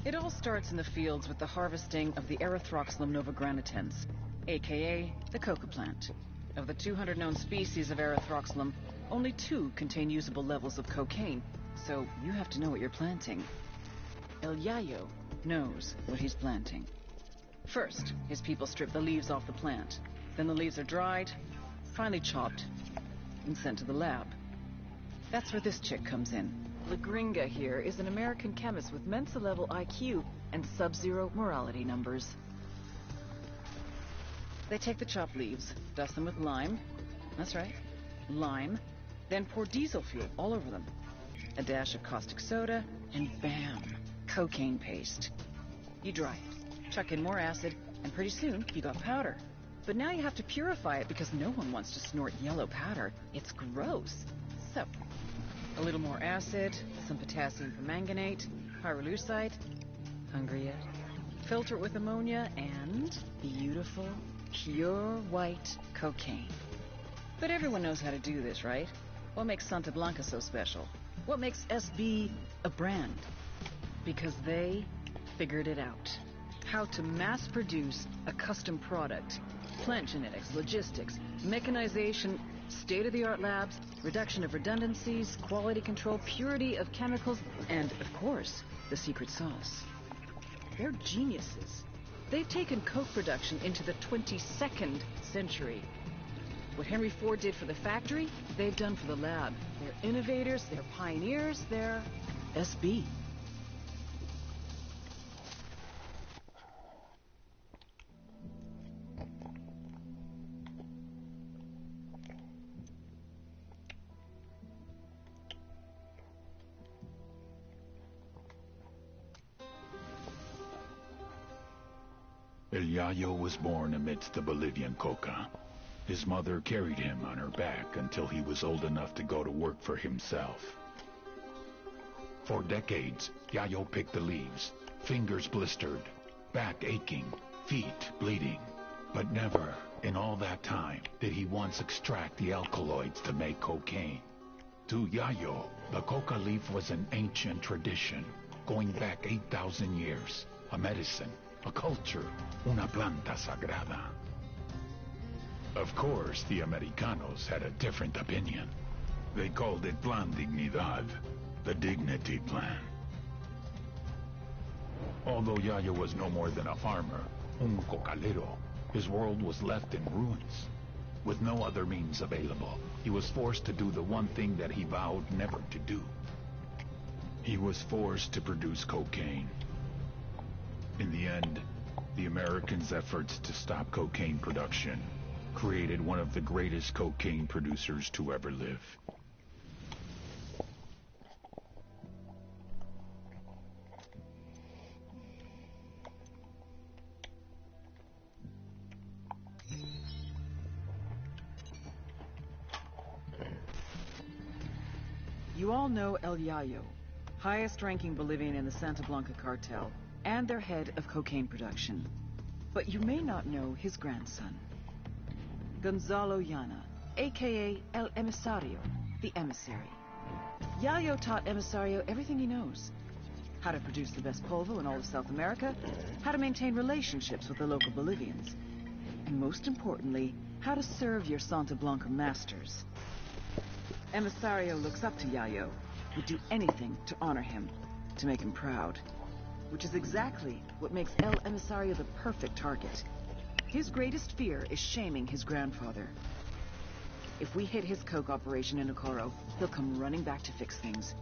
It all starts in the fields with the harvesting of the Erythroxylum novogranitans, aka the coca plant. Of the 200 known species of Erythroxylum, only 2 contain usable levels of cocaine, so you have to know what you're planting. El Yayo knows what he's planting. First, his people strip the leaves off the plant. Then the leaves are dried, finally chopped, and sent to the lab. That's where this chick comes in. La Gringa here is an American chemist with Mensa-level IQ and sub-zero morality numbers. They take the chopped leaves, dust them with lime. That's right, lime. Then pour diesel fuel all over them. A dash of caustic soda, and bam, cocaine paste. You dry it, chuck in more acid, and pretty soon you got powder. But now you have to purify it because no one wants to snort yellow powder. It's gross. So, a little more acid, some potassium permanganate, pyrolusite. Hungry yet? Filter it with ammonia and beautiful, pure white cocaine. But everyone knows how to do this, right? What makes Santa Blanca so special? What makes SB a brand? Because they figured it out. How to mass produce a custom product. Plant genetics, logistics, mechanization, state-of-the-art labs, reduction of redundancies, quality control, purity of chemicals, and, of course, the secret sauce. They're geniuses. They've taken coke production into the 22nd century. What Henry Ford did for the factory, they've done for the lab. They're innovators, they're pioneers, they're SB. El Yayo was born amidst the Bolivian coca. His mother carried him on her back until he was old enough to go to work for himself. For decades, Yayo picked the leaves, fingers blistered, back aching, feet bleeding. But never, in all that time, did he once extract the alkaloids to make cocaine. To Yayo, the coca leaf was an ancient tradition, going back 8,000 years, a medicine, a culture, una planta sagrada. Of course, the Americanos had a different opinion. They called it Plan Dignidad, the dignity plan. Although Yayo was no more than a farmer, un cocalero, his world was left in ruins. With no other means available, he was forced to do the one thing that he vowed never to do. He was forced to produce cocaine. In the end, the Americans' efforts to stop cocaine production created one of the greatest cocaine producers to ever live. You all know El Yayo, highest-ranking Bolivian in the Santa Blanca cartel, and their head of cocaine production. But you may not know his grandson, Gonzalo Llana, a.k.a. El Emisario, the emissary. Yayo taught Emisario everything he knows. How to produce the best polvo in all of South America, how to maintain relationships with the local Bolivians, and most importantly, how to serve your Santa Blanca masters. Emisario looks up to Yayo, would do anything to honor him, to make him proud. Which is exactly what makes El Emisario the perfect target. His greatest fear is shaming his grandfather. If we hit his coke operation in Okoro, he'll come running back to fix things.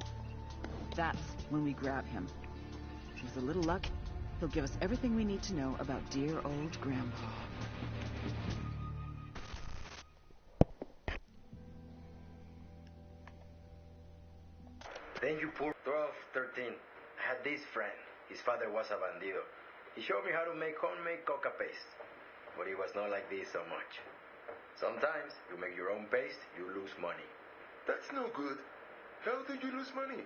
That's when we grab him. With a little luck, he'll give us everything we need to know about dear old Grandpa. Then you poor 12, 13. I had this friend. His father was a bandido. He showed me how to make homemade coca paste. But it was not like this so much. Sometimes you make your own paste, you lose money. That's no good. How do you lose money?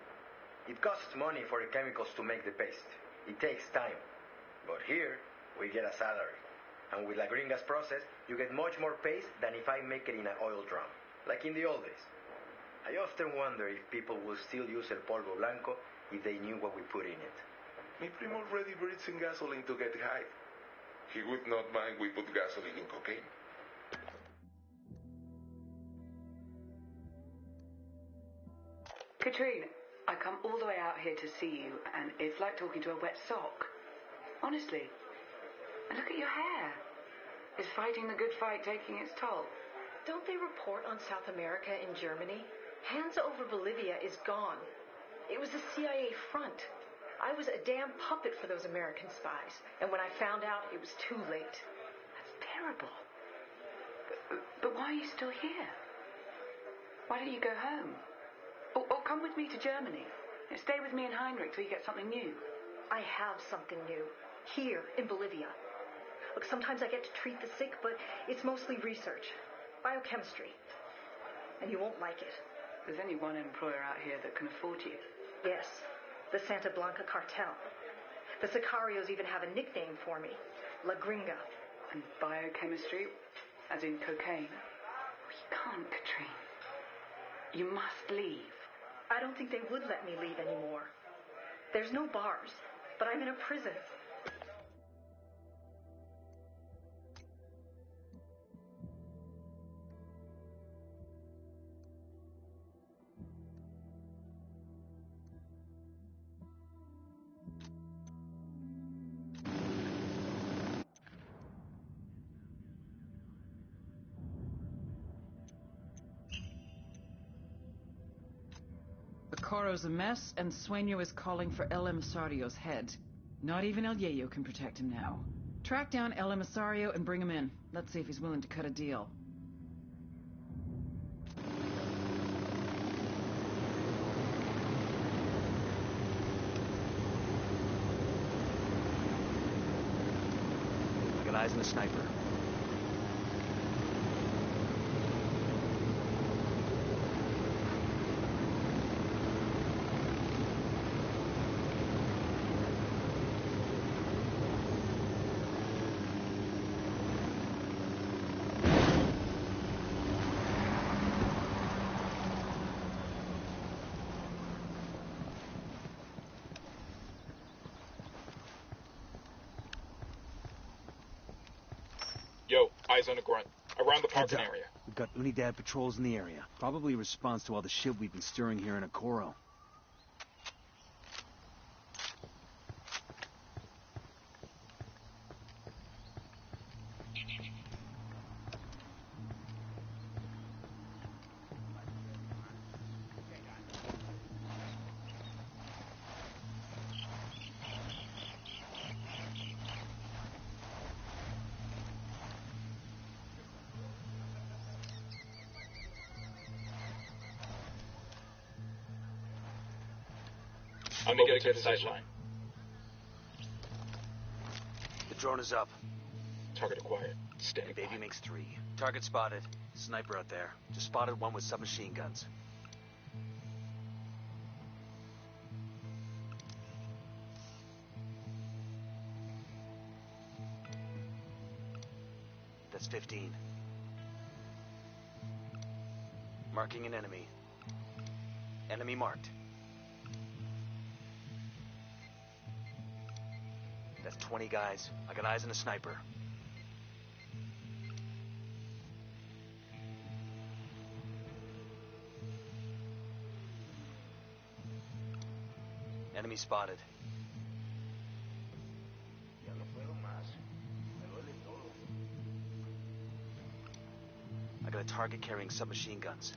It costs money for the chemicals to make the paste. It takes time. But here, we get a salary. And with La Gringa's process, you get much more paste than if I make it in an oil drum, like in the old days. I often wonder if people will still use El Polvo Blanco if they knew what we put in it. Mi primo already breathes in gasoline to get high. He would not mind we put gasoline in cocaine. Katrine, I come all the way out here to see you, and it's like talking to a wet sock. Honestly. And look at your hair. Is fighting the good fight taking its toll? Don't they report on South America and Germany? Hands over Bolivia is gone. It was a CIA front. I was a damn puppet for those American spies. And when I found out, it was too late. That's terrible. But why are you still here? Why don't you go home? Or come with me to Germany. Stay with me and Heinrich till you get something new. I have something new. Here, in Bolivia. Look, sometimes I get to treat the sick, but it's mostly research. Biochemistry. And you won't like it. There's only one employer out here that can afford you. Yes, the Santa Blanca cartel. The Sicarios even have a nickname for me. La Gringa. And biochemistry, as in cocaine. Oh, you can't, Katrine. You must leave. I don't think they would let me leave anymore. There's no bars, but I'm in a prison. Coro's a mess, and Sueño is calling for El Emisario's head. Not even El Yayo can protect him now. Track down El Emisario and bring him in. Let's see if he's willing to cut a deal. I got eyes on a sniper. Yo, eyes on a grunt. Around the parking area. We've got Unidad patrols in the area. Probably a response to all the shit we've been stirring here in Coro. I'm gonna get to the sight line. The drone is up. Target acquired. Standing Baby by. makes 3. Target spotted. Sniper out there. Just spotted one with submachine guns. That's 15. Marking an enemy. Enemy marked. That's 20 guys. I got eyes on a sniper. Enemy spotted. I got a target carrying submachine guns.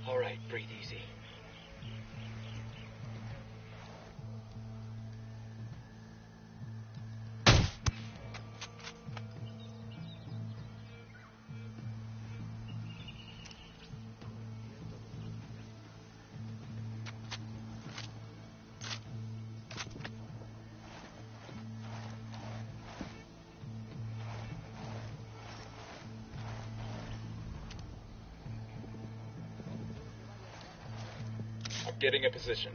All right, breathe easy. I'm getting a position.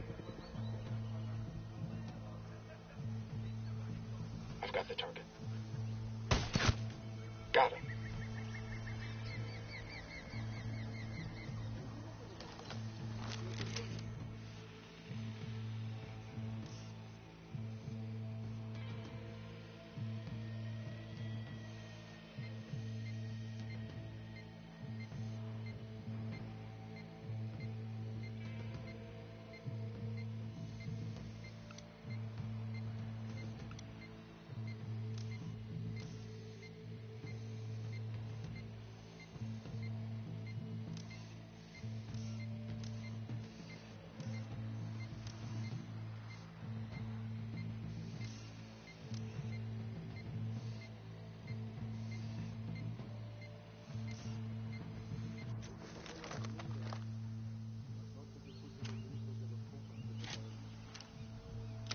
I've got the target. Got him.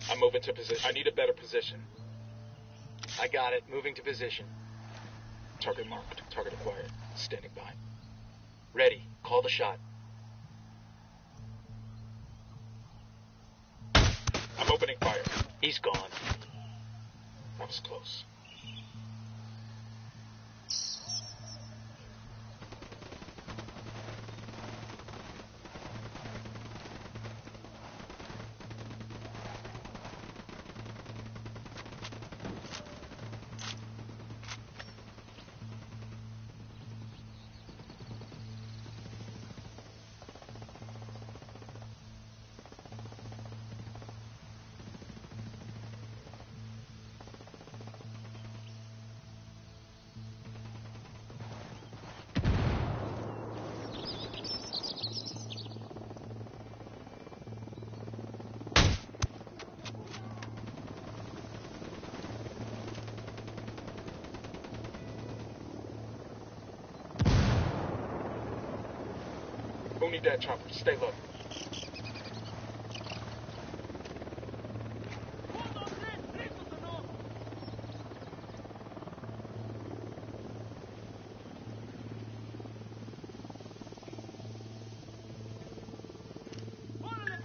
I'm moving to position. I need a better position. I got it. Moving to position. Target marked. Target acquired. Standing by. Ready. Call the shot. I'm opening fire. He's gone. That was close. Who need that chopper? Stay low.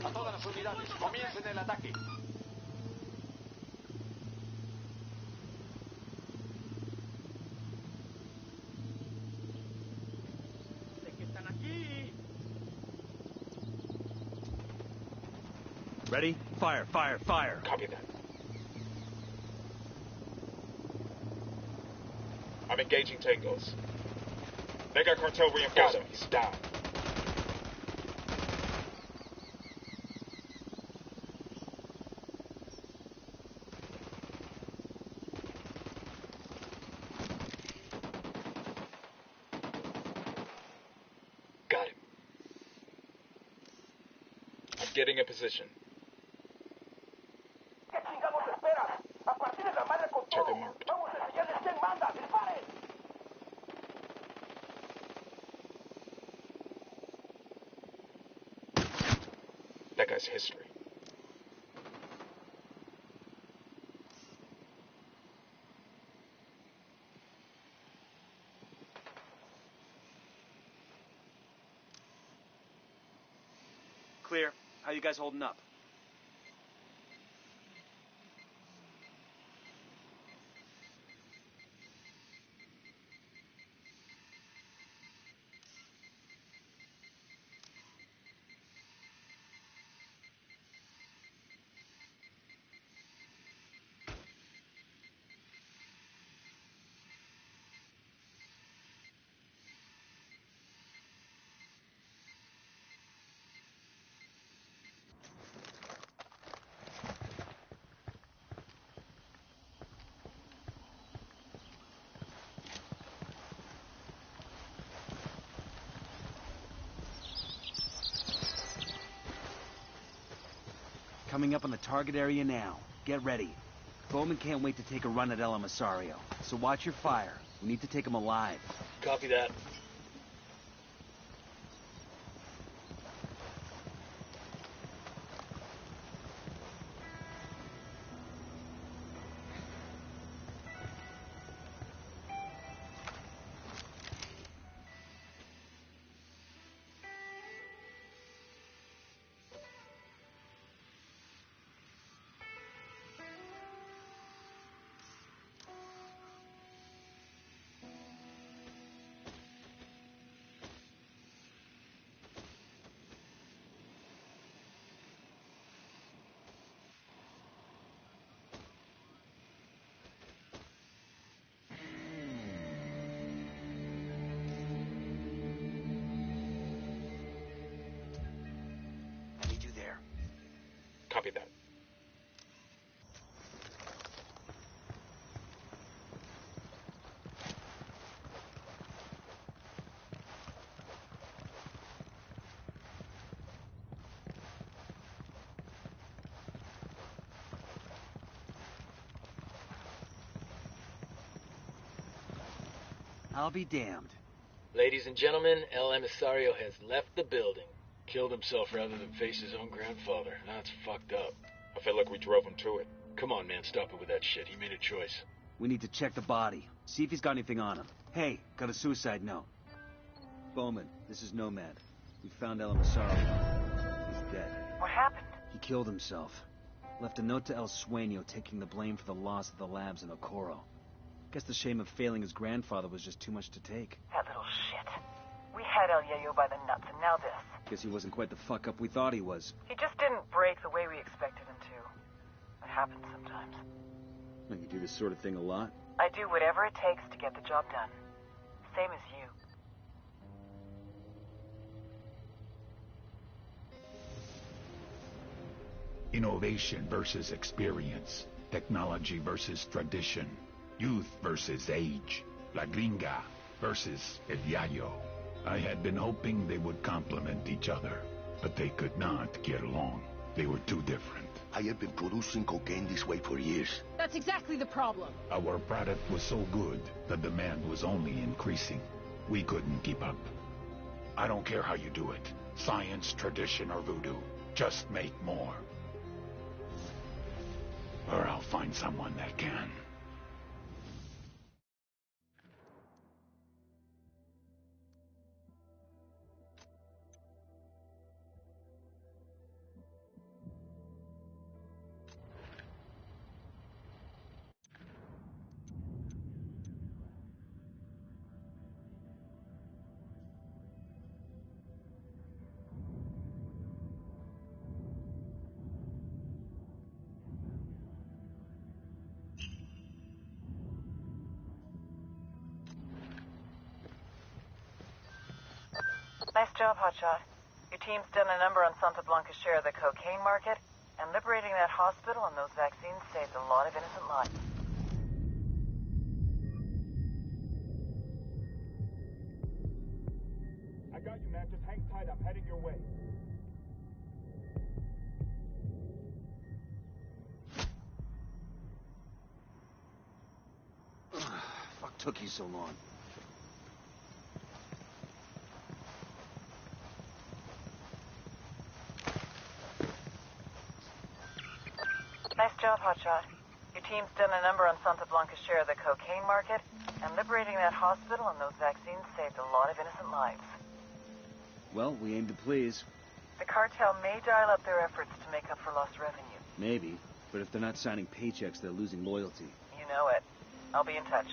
A todas las unidades, comiencen el ataque. Ready? Fire, fire, fire. Copy that. I'm engaging tangos. They got cartel reinforcements. He's down. Got him. I'm getting a position. Target marked. That guy's history. Clear. How you guys holding up? Coming up on the target area now. Get ready. Bowman can't wait to take a run at El Emisario, so watch your fire. We need to take him alive. Copy that. I'll be damned. Ladies and gentlemen, El Emisario has left the building. Killed himself rather than face his own grandfather. That's fucked up. I felt like we drove him to it. Come on, man, stop it with that shit. He made a choice. We need to check the body. See if he's got anything on him. Hey, got a suicide note. Bowman, this is Nomad. We found El Emisario. He's dead. What happened? He killed himself. Left a note to El Sueño taking the blame for the loss of the labs in Okoro. Guess the shame of failing his grandfather was just too much to take. That little shit. We had El Yayo by the nuts, and now this. Guess he wasn't quite the fuck up we thought he was. He just didn't break the way we expected him to. It happens sometimes. You do this sort of thing a lot? I do whatever it takes to get the job done. Same as you. Innovation versus experience. Technology versus tradition. Youth versus age. La Gringa versus El Yayo. I had been hoping they would complement each other, but they could not get along. They were too different. I have been producing cocaine this way for years. That's exactly the problem. Our product was so good, the demand was only increasing. We couldn't keep up. I don't care how you do it. Science, tradition, or voodoo. Just make more. Or I'll find someone that can. Nice job, Hotshot. Your team's done a number on Santa Blanca's share of the cocaine market, and liberating that hospital and those vaccines saved a lot of innocent lives. I got you, man. Just hang tight. I'm heading your way. Fuck took you so long? Nice job, Hotshot. Your team's done a number on Santa Blanca's share of the cocaine market, and liberating that hospital and those vaccines saved a lot of innocent lives. Well, we aim to please. The cartel may dial up their efforts to make up for lost revenue. Maybe. But if they're not signing paychecks, they're losing loyalty. You know it. I'll be in touch.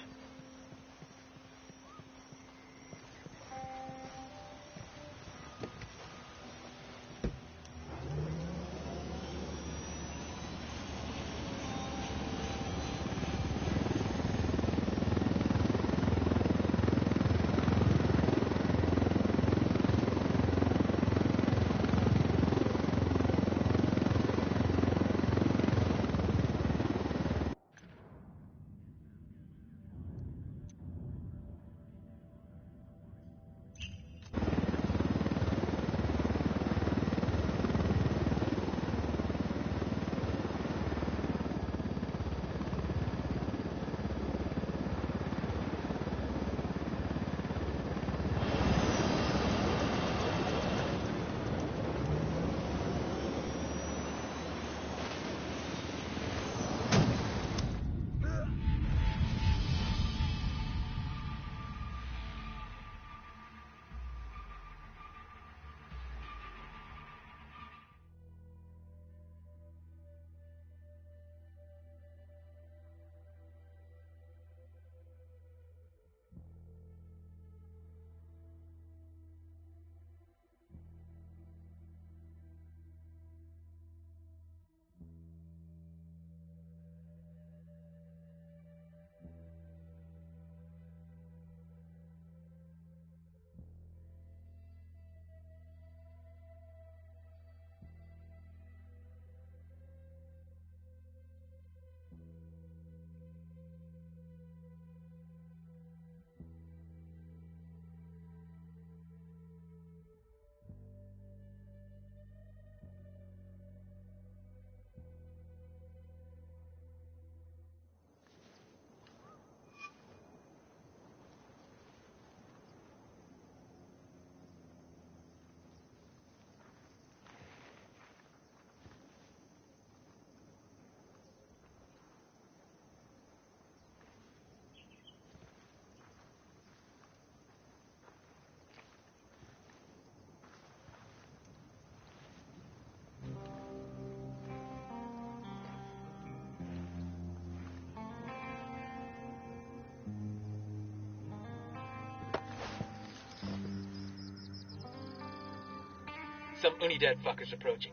Some Unidad fuckers approaching.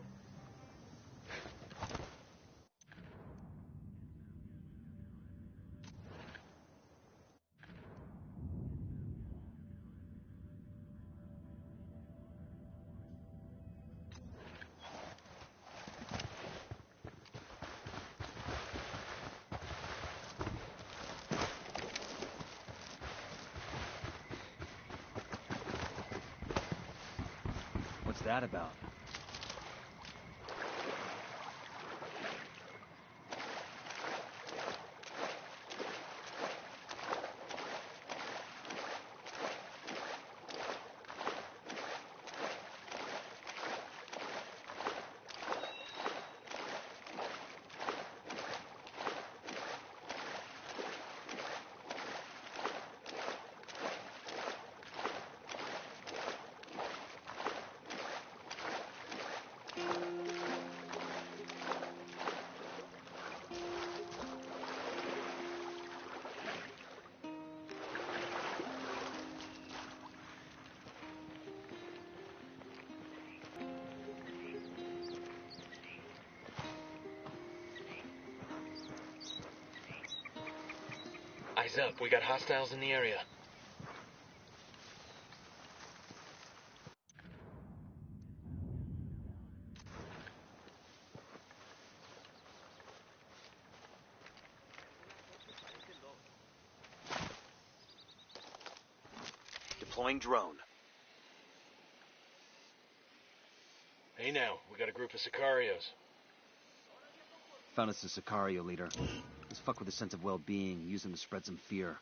What's that about? Eyes up, we got hostiles in the area. Deploying drone. Hey now, we got a group of Sicarios. Found us a Sicario leader. Let's fuck with a sense of well-being, use him to spread some fear.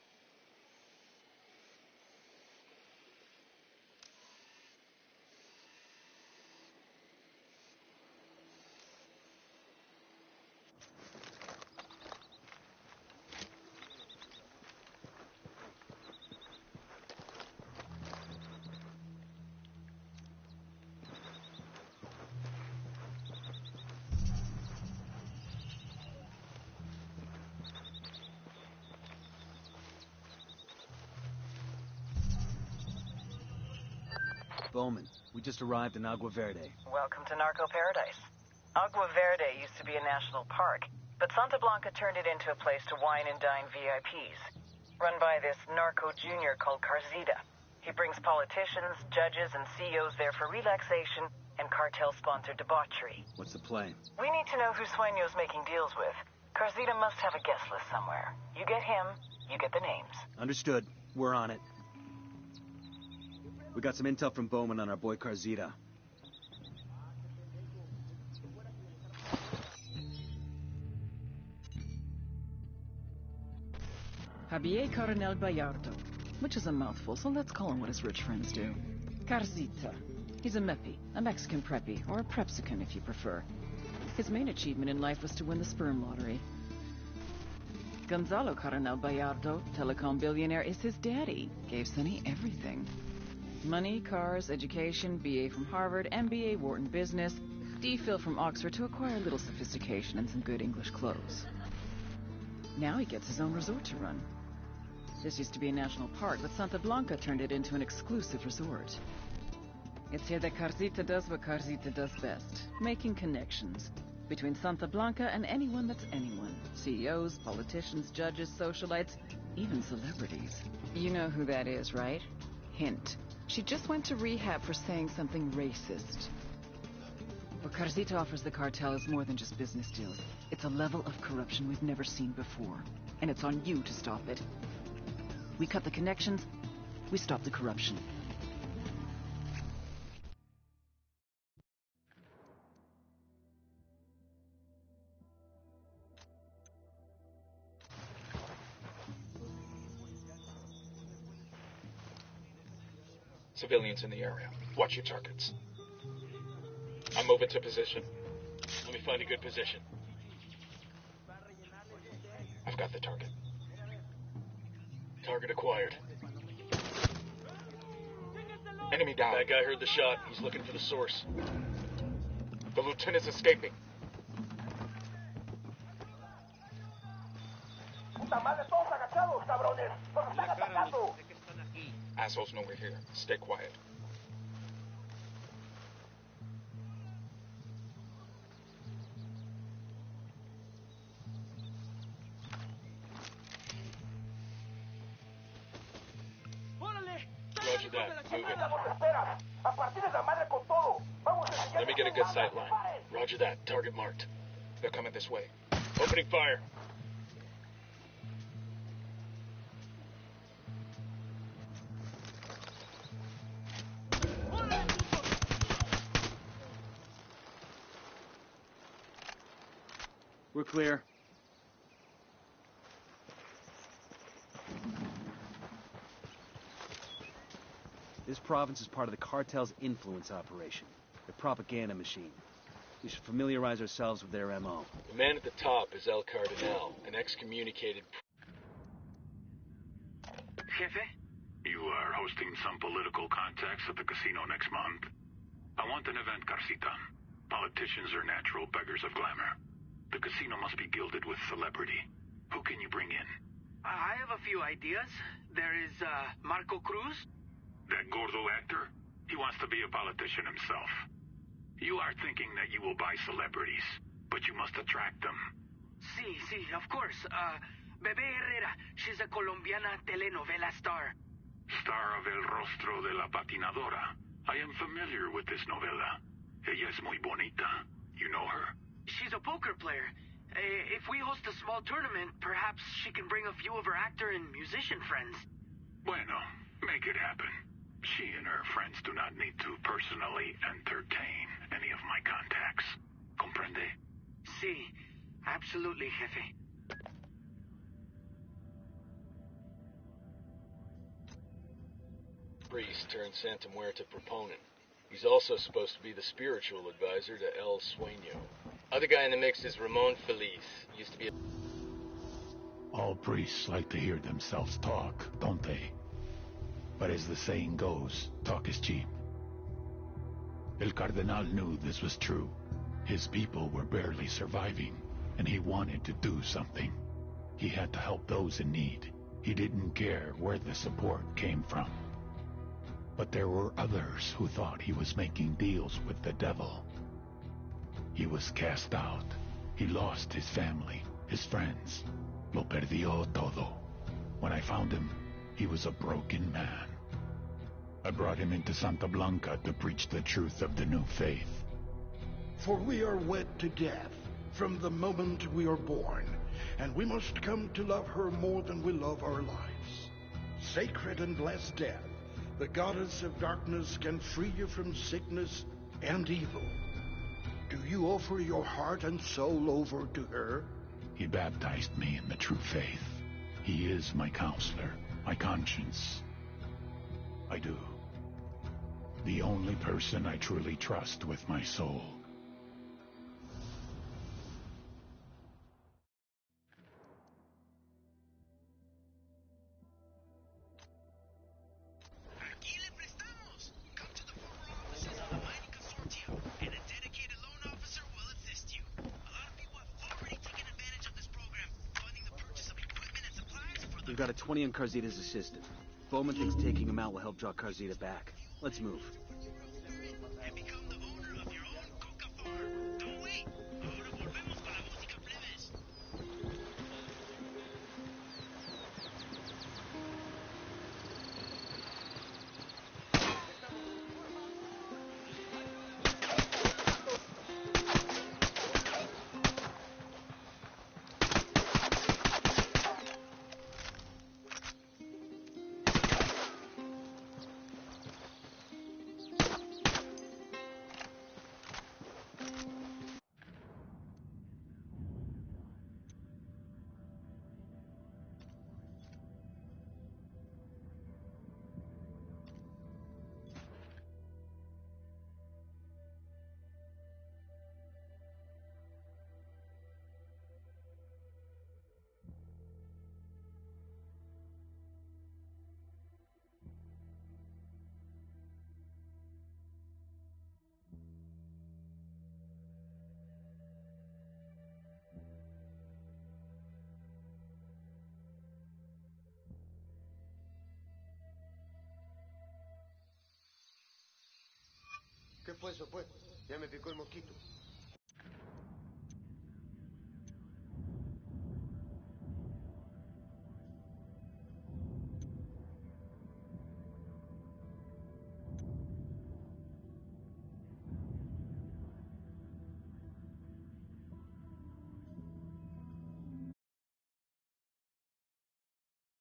Bowman, we just arrived in Agua Verde. Welcome to Narco Paradise. Agua Verde used to be a national park, but Santa Blanca turned it into a place to wine and dine VIPs. Run by this narco junior called Carzita. He brings politicians, judges, and CEOs there for relaxation and cartel-sponsored debauchery. What's the play? We need to know who Sueño's making deals with. Carzita must have a guest list somewhere. You get him, you get the names. Understood. We're on it. We got some intel from Bowman on our boy Carzita. Javier Coronel Bayardo, which is a mouthful, so let's call him what his rich friends do. Carzita. He's a meppy, a Mexican preppy, or a prepsican if you prefer. His main achievement in life was to win the sperm lottery. Gonzalo Coronel Bayardo, telecom billionaire, is his daddy. Gave Sonny everything. Money, cars, education, BA from Harvard, MBA Wharton Business, DPhil from Oxford to acquire a little sophistication and some good English clothes. Now he gets his own resort to run. This used to be a national park, but Santa Blanca turned it into an exclusive resort. It's here that Carzita does what Carzita does best, making connections between Santa Blanca and anyone that's anyone. CEOs, politicians, judges, socialites, even celebrities. You know who that is, right? Hint. She just went to rehab for saying something racist. What Carzita offers the cartel is more than just business deals. It's a level of corruption we've never seen before. And it's on you to stop it. We cut the connections, we stop the corruption. Civilians in the area. Watch your targets. I'm moving to position. Let me find a good position. I've got the target. Target acquired. Enemy down. That guy heard the shot. He's looking for the source. The lieutenant's escaping. Assholes know we're here. Stay quiet. Roger that. Moving. Let me get a good sight line. Roger that. Target marked. They're coming this way. Opening fire. We're clear. This province is part of the cartel's influence operation, the propaganda machine. We should familiarize ourselves with their MO. The man at the top is El Cardinal, an excommunicated... Jefe? You are hosting some political contacts at the casino next month. I want an event, Carcita. Politicians are natural beggars of glamour. The casino must be gilded with celebrity. Who can you bring in? I have a few ideas. There is, Marco Cruz. That gordo actor? He wants to be a politician himself. You are thinking that you will buy celebrities, but you must attract them. Sí, of course. Bebé Herrera. She's a Colombiana telenovela star. Star of El Rostro de la Patinadora. I am familiar with this novela. Ella es muy bonita. You know her? She's a poker player. If we host a small tournament, perhaps she can bring a few of her actor and musician friends. Bueno, make it happen. She and her friends do not need to personally entertain any of my contacts. Comprende? Sí, absolutely, Jefe. Priest turned Santa Muerte proponent. He's also supposed to be the spiritual advisor to El Sueño. Other guy in the mix is Ramon Feliz. Used to be a... All priests like to hear themselves talk, don't they? But as the saying goes, talk is cheap. El Cardenal knew this was true. His people were barely surviving, and he wanted to do something. He had to help those in need. He didn't care where the support came from. But there were others who thought he was making deals with the devil. He was cast out. He lost his family, his friends. Lo perdió todo. When I found him, he was a broken man. I brought him into Santa Blanca to preach the truth of the new faith. For we are wed to death from the moment we are born, and we must come to love her more than we love our lives. Sacred and blessed death, the goddess of darkness can free you from sickness and evil. Do you offer your heart and soul over to her? He baptized me in the true faith. He is my counselor, my conscience. I do. The only person I truly trust with my soul. We've got a 20 on Carzita's assistant. Bowman thinks taking him out will help draw Carzita back. Let's move. ¿Qué fue eso, pues? Ya me picó el mosquito.